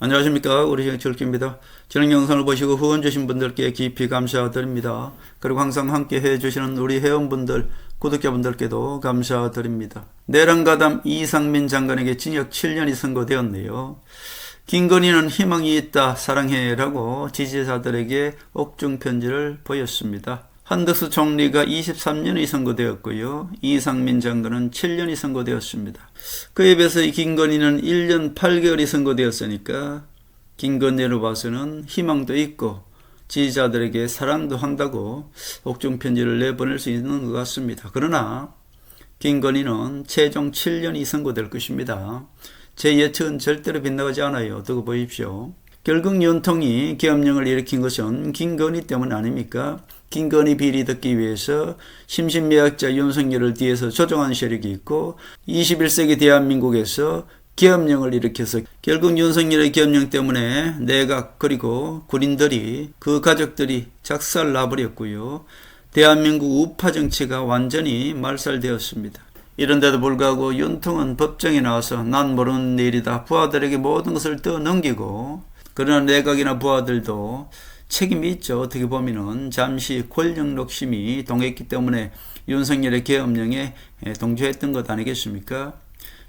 안녕하십니까. 우리 철기입니다. 저는 영상을 보시고 후원 주신 분들께 깊이 감사드립니다. 그리고 항상 함께 해주시는 우리 회원분들, 구독자분들께도 감사드립니다. 내란가담 이상민 장관에게 징역 7년이 선고되었네요. 김건희는 희망이 있다, 사랑해라고 지지자들에게 옥중 편지를 보였습니다. 한덕수 총리가 23년이 선고되었고요. 이상민 장관은 7년이 선고되었습니다. 그에 비해서 이 김건희는 1년 8개월이 선고되었으니까 김건희로 봐서는 희망도 있고 지지자들에게 사랑도 한다고 옥중 편지를 내보낼 수 있는 것 같습니다. 그러나 김건희는 최종 7년이 선고될 것입니다. 제 예측은 절대로 빗나가지 않아요. 두고 보십시오. 결국 연통이 계엄령을 일으킨 것은 김건희 때문 아닙니까? 김건희 비리 듣기 위해서 심신미약자 윤석열을 뒤에서 조종한 세력이 있고 21세기 대한민국에서 계엄령을 일으켜서 결국 윤석열의 계엄령 때문에 내각 그리고 군인들이 그 가족들이 작살나버렸고요. 대한민국 우파 정치가 완전히 말살되었습니다. 이런데도 불구하고 윤통은 법정에 나와서 난 모르는 일이다. 부하들에게 모든 것을 떠넘기고 그러나 내각이나 부하들도 책임이 있죠. 어떻게 보면은 잠시 권력 욕심이 동했기 때문에 윤석열의 계엄령에 동조했던 것 아니겠습니까?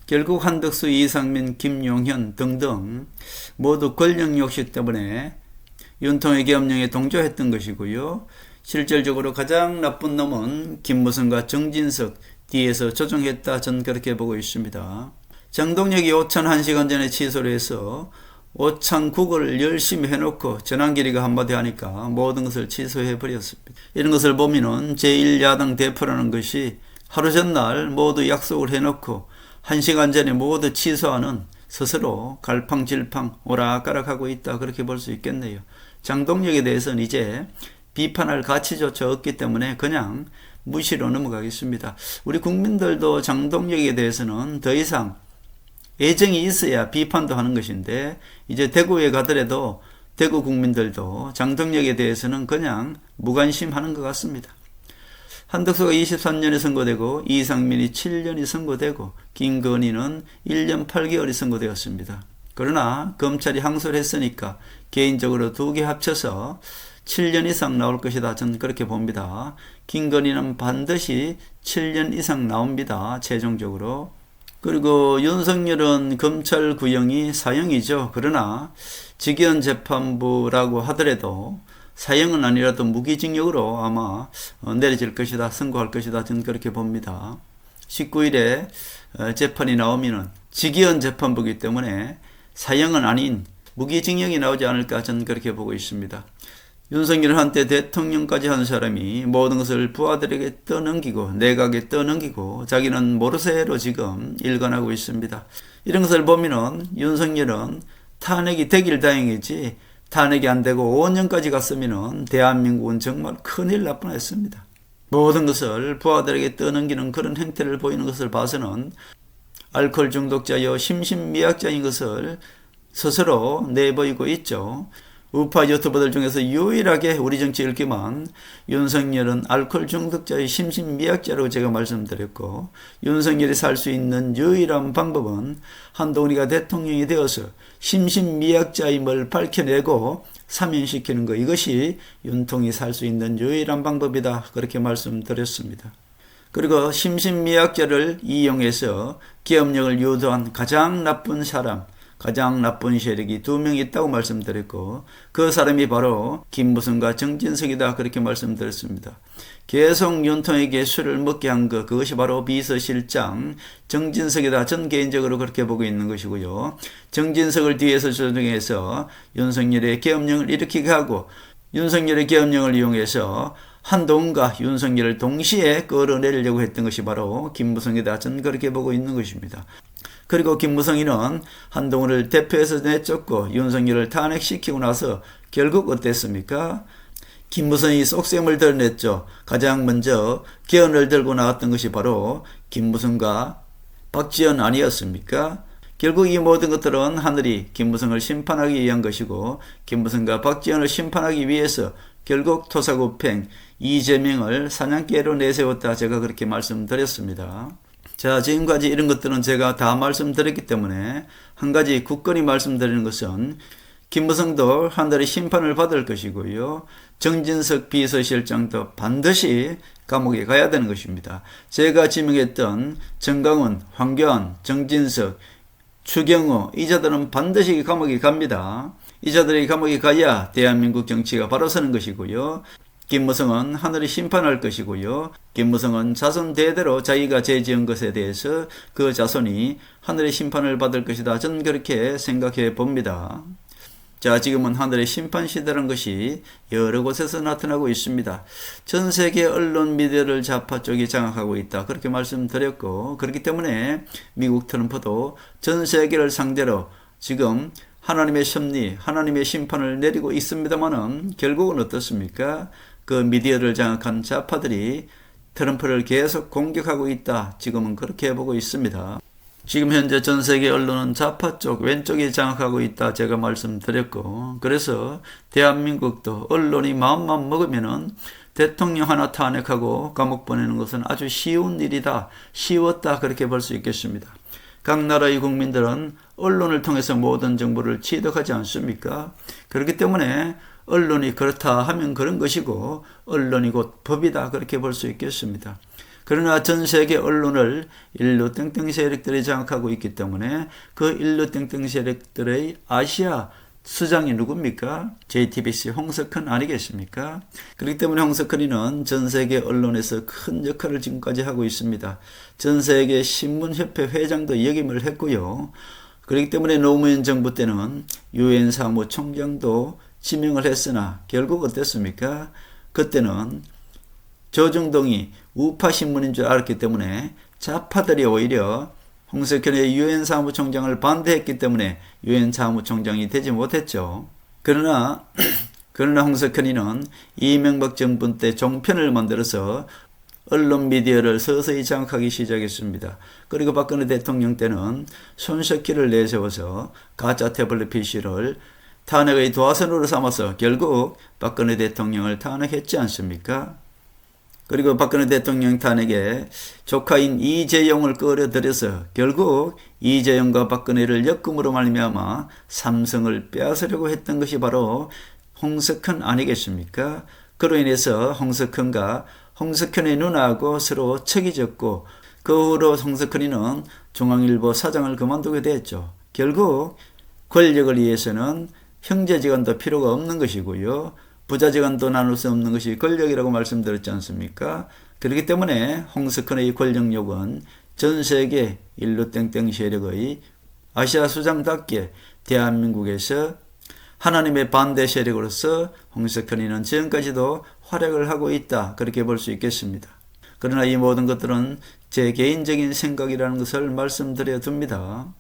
결국 한덕수, 이상민, 김용현 등등 모두 권력 욕심 때문에 윤통의 계엄령에 동조했던 것이고요. 실질적으로 가장 나쁜 놈은 김무성과 정진석 뒤에서 조종했다. 전 그렇게 보고 있습니다. 장동혁이 오찬 1시간 전에 취소를 해서 오찬 국을 열심히 해놓고 전환길이가 한마디 하니까 모든 것을 취소해버렸습니다. 이런 것을 보면은 제1야당 대표라는 것이 하루 전날 모두 약속을 해놓고 1시간 전에 모두 취소하는 스스로 갈팡질팡 오락가락하고 있다. 그렇게 볼 수 있겠네요. 장동혁에 대해서는 이제 비판할 가치조차 없기 때문에 그냥 무시로 넘어가겠습니다. 우리 국민들도 장동혁에 대해서는 더 이상 애정이 있어야 비판도 하는 것인데 이제 대구에 가더라도 대구 국민들도 장동혁에 대해서는 그냥 무관심하는 것 같습니다. 한덕수가 23년이 선고되고 이상민이 7년이 선고되고 김건희는 1년 8개월이 선고되었습니다. 그러나 검찰이 항소를 했으니까 개인적으로 두 개 합쳐서 7년 이상 나올 것이다. 저는 그렇게 봅니다. 김건희는 반드시 7년 이상 나옵니다. 최종적으로. 그리고 윤석열은 검찰 구형이 사형이죠. 그러나 직위원 재판부라고 하더라도 사형은 아니라도 무기징역으로 아마 내려질 것이다. 선고할 것이다. 저는 그렇게 봅니다. 19일에 재판이 나오면은 직위원 재판부이기 때문에 사형은 아닌 무기징역이 나오지 않을까 저는 그렇게 보고 있습니다. 윤석열 한때 대통령까지 한 사람이 모든 것을 부하들에게 떠넘기고 내각에 떠넘기고 자기는 모르쇠로 지금 일관하고 있습니다. 이런 것을 보면은 윤석열은 탄핵이 되길 다행이지 탄핵이 안 되고 5년까지 갔으면은 대한민국은 정말 큰일 날 뻔했습니다. 모든 것을 부하들에게 떠넘기는 그런 행태를 보이는 것을 봐서는 알코올 중독자여 심신미약자인 것을 스스로 내보이고 있죠. 우파 유튜버들 중에서 유일하게 우리 정치 읽기만 윤석열은 알코올 중독자의 심신미약자라고 제가 말씀드렸고 윤석열이 살 수 있는 유일한 방법은 한동훈이가 대통령이 되어서 심신미약자임을 밝혀내고 사면시키는 것, 이것이 윤통이 살 수 있는 유일한 방법이다. 그렇게 말씀드렸습니다. 그리고 심신미약자를 이용해서 계엄령을 유도한 가장 나쁜 사람, 가장 나쁜 세력이 2명 있다고 말씀드렸고 그 사람이 바로 김무성과 정진석이다. 그렇게 말씀드렸습니다. 계속 윤통에게 술을 먹게 한 것, 그것이 바로 비서실장 정진석이다. 전 개인적으로 그렇게 보고 있는 것이고요. 정진석을 뒤에서 조종해서 윤석열의 계엄령을 일으키게 하고 윤석열의 계엄령을 이용해서 한동훈과 윤석열을 동시에 끌어내리려고 했던 것이 바로 김무성이다. 저는 그렇게 보고 있는 것입니다. 그리고 김무성이는 한동훈을 대표해서 내쫓고 윤석열을 탄핵시키고 나서 결국 어땠습니까? 김무성이 속셈을 드러냈죠. 가장 먼저 개헌을 들고 나왔던 것이 바로 김무성과 박지원 아니었습니까? 결국 이 모든 것들은 하늘이 김무성을 심판하기 위한 것이고 김무성과 박지원을 심판하기 위해서 결국 토사구팽 이재명을 사냥개로 내세웠다. 제가 그렇게 말씀드렸습니다. 자, 지금까지 이런 것들은 제가 다 말씀드렸기 때문에 한 가지 굳건히 말씀드리는 것은 김무성도 하늘의 심판을 받을 것이고요. 정진석 비서실장도 반드시 감옥에 가야 되는 것입니다. 제가 지명했던 정강훈, 황교안, 정진석, 추경호 이 자들은 반드시 감옥에 갑니다. 이 자들이 감옥에 가야 대한민국 정치가 바로 서는 것이고요. 김무성은 하늘이 심판할 것이고요. 김무성은 자손 대대로 자기가 죄 지은 것에 대해서 그 자손이 하늘의 심판을 받을 것이다. 저는 그렇게 생각해 봅니다. 자, 지금은 하늘의 심판 시대라는 것이 여러 곳에서 나타나고 있습니다. 전 세계 언론 미디어를 좌파 쪽이 장악하고 있다. 그렇게 말씀드렸고, 그렇기 때문에 미국 트럼프도 전 세계를 상대로 지금 하나님의 섭리, 하나님의 심판을 내리고 있습니다만은 결국은 어떻습니까? 그 미디어를 장악한 좌파들이 트럼프를 계속 공격하고 있다. 지금은 그렇게 보고 있습니다. 지금 현재 전 세계 언론은 좌파 쪽, 왼쪽이 장악하고 있다 제가 말씀드렸고, 그래서 대한민국도 언론이 마음만 먹으면은 대통령 하나 탄핵하고 감옥 보내는 것은 아주 쉬운 일이다, 쉬웠다 그렇게 볼 수 있겠습니다. 각 나라의 국민들은 언론을 통해서 모든 정보를 취득하지 않습니까? 그렇기 때문에 언론이 그렇다 하면 그런 것이고 언론이 곧 법이다 그렇게 볼 수 있겠습니다. 그러나 전 세계 언론을 일루 땡땡 세력들이 장악하고 있기 때문에 그 일루 땡땡 세력들의 아시아 수장이 누굽니까? JTBC 홍석헌 아니겠습니까? 그렇기 때문에 홍석헌이는 전 세계 언론에서 큰 역할을 지금까지 하고 있습니다. 전 세계 신문협회 회장도 역임을 했고요. 그렇기 때문에 노무현 정부 때는 유엔 사무총장도 지명을 했으나 결국 어땠습니까? 그때는 조중동이 우파 신문인 줄 알았기 때문에 좌파들이 오히려 홍석현의 유엔 사무총장을 반대했기 때문에 유엔 사무총장이 되지 못했죠. 그러나 홍석현이는 이명박 정부 때 종편을 만들어서 언론 미디어를 서서히 장악하기 시작했습니다. 그리고 박근혜 대통령 때는 손석희를 내세워서 가짜 태블릿 PC를 탄핵의 도화선으로 삼아서 결국 박근혜 대통령을 탄핵했지 않습니까? 그리고 박근혜 대통령 탄핵에 조카인 이재용을 끌어들여서 결국 이재용과 박근혜를 엮음으로 말미암아 삼성을 빼앗으려고 했던 것이 바로 홍석헌 아니겠습니까? 그로 인해서 홍석헌과 홍석현의 누나하고 서로 척이 졌고 그 후로 홍석헌이는 중앙일보 사장을 그만두게 됐죠. 결국 권력을 위해서는 형제지간도 필요가 없는 것이고요. 부자지간도 나눌 수 없는 것이 권력이라고 말씀드렸지 않습니까? 그렇기 때문에 홍석헌의 권력력은 전 세계 일루 땡땡 세력의 아시아 수장답게 대한민국에서 하나님의 반대 세력으로서 홍석헌이는 지금까지도 활약을 하고 있다. 그렇게 볼 수 있겠습니다. 그러나 이 모든 것들은 제 개인적인 생각이라는 것을 말씀드려 둡니다.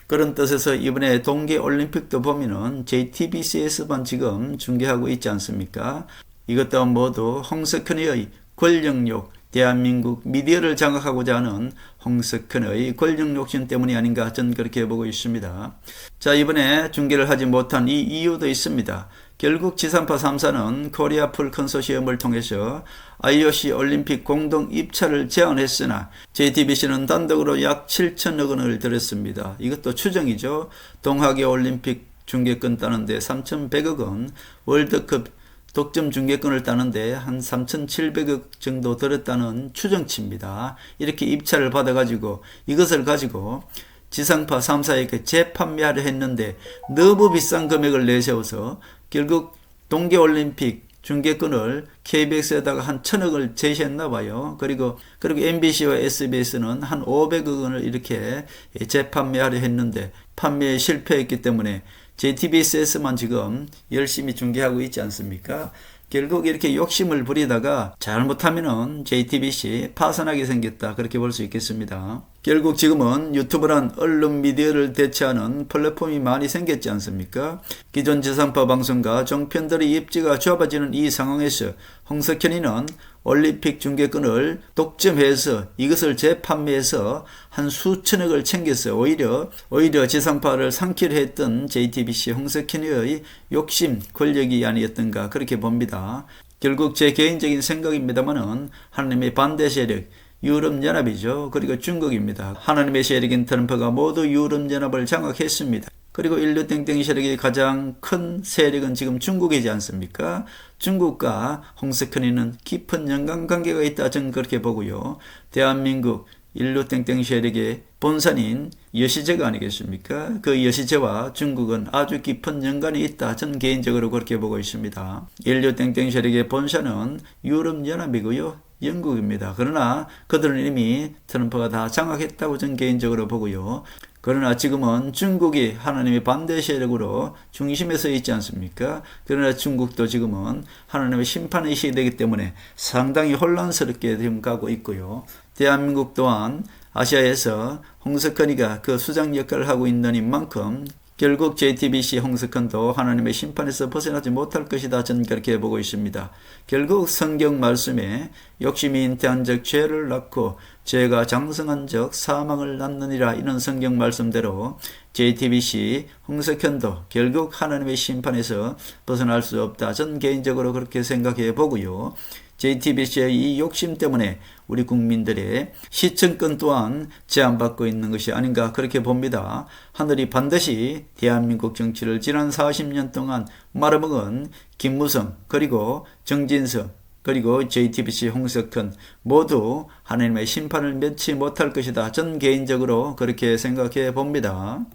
그런 뜻에서 이번에 동계올림픽도 보면은 JTBC에서만 지금 중계하고 있지 않습니까? 이것 또한 모두 홍석현의 권력욕, 대한민국 미디어를 장악하고자 하는 홍석현의 권력 욕심 때문이 아닌가 저는 그렇게 보고 있습니다. 자, 이번에 중계를 하지 못한 이 이유도 있습니다. 결국 지상파 3사는 코리아 풀 컨소시엄을 통해서 IOC 올림픽 공동 입찰을 제안했으나 JTBC는 단독으로 약 7천억 원을 들였습니다. 이것도 추정이죠. 동학의 올림픽 중계권 따는데 3,100억 원, 월드컵 독점 중계권을 따는데 한 3,700억 정도 들었다는 추정치입니다. 이렇게 입찰을 받아가지고 이것을 가지고 지상파 3사에게 재판매하려 했는데 너무 비싼 금액을 내세워서 결국 동계올림픽 중계권을 KBS에다가 한 1,000억을 제시했나 봐요. 그리고 MBC와 SBS는 한 500억 원을 이렇게 재판매하려 했는데 판매에 실패했기 때문에 JTBC에서만 지금 열심히 중계하고 있지 않습니까? 결국 이렇게 욕심을 부리다가 잘못하면은 JTBC 파산하게 생겼다. 그렇게 볼 수 있겠습니다. 결국 지금은 유튜브란 언론 미디어를 대체하는 플랫폼이 많이 생겼지 않습니까? 기존 지상파 방송과 종편들의 입지가 좁아지는 이 상황에서 홍석현이는 올림픽 중계권을 독점해서 이것을 재판매해서 한 수천억을 챙겨서 오히려 지상파를 삼키려 했던 JTBC 홍석현의 욕심, 권력이 아니었던가 그렇게 봅니다. 결국 제 개인적인 생각입니다만은 하나님의 반대 세력, 유럽연합이죠. 그리고 중국입니다. 하나님의 세력인 트럼프가 모두 유럽연합을 장악했습니다. 그리고 인류 땡땡 세력의 가장 큰 세력은 지금 중국이지 않습니까? 중국과 홍석현이는 깊은 연관관계가 있다. 저는 그렇게 보고요. 대한민국 인류 땡땡 세력의 본산인 여시제가 아니겠습니까? 그 여시제와 중국은 아주 깊은 연관이 있다. 저는 개인적으로 그렇게 보고 있습니다. 인류 땡땡 세력의 본산은 유럽연합이고요. 영국입니다. 그러나 그들은 이미 트럼프가 다 장악했다고 저는 개인적으로 보고요. 그러나 지금은 중국이 하나님의 반대 세력으로 중심에 서 있지 않습니까? 그러나 중국도 지금은 하나님의 심판의 시대이기 때문에 상당히 혼란스럽게 지금 가고 있고요. 대한민국 또한 아시아에서 홍석현이가 그 수장 역할을 하고 있는 만큼 결국 JTBC 홍석현도 하나님의 심판에서 벗어나지 못할 것이다. 저는 그렇게 보고 있습니다. 결국 성경 말씀에 욕심이 잉태한 적 죄를 낳고 죄가 장성한 적 사망을 낳느니라, 이런 성경 말씀대로 JTBC 홍석현도 결국 하나님의 심판에서 벗어날 수 없다. 저는 개인적으로 그렇게 생각해 보고요. JTBC의 이 욕심 때문에 우리 국민들의 시청권 또한 제한받고 있는 것이 아닌가 그렇게 봅니다. 하늘이 반드시 대한민국 정치를 지난 40년 동안 말아먹은 김무성, 그리고 정진석, 그리고 JTBC 홍석현 모두 하나님의 심판을 면치 못할 것이다. 전 개인적으로 그렇게 생각해 봅니다.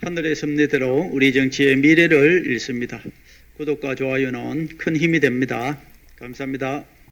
하늘의 섭리대로 우리 정치의 미래를 읽습니다. 구독과 좋아요는 큰 힘이 됩니다. 감사합니다.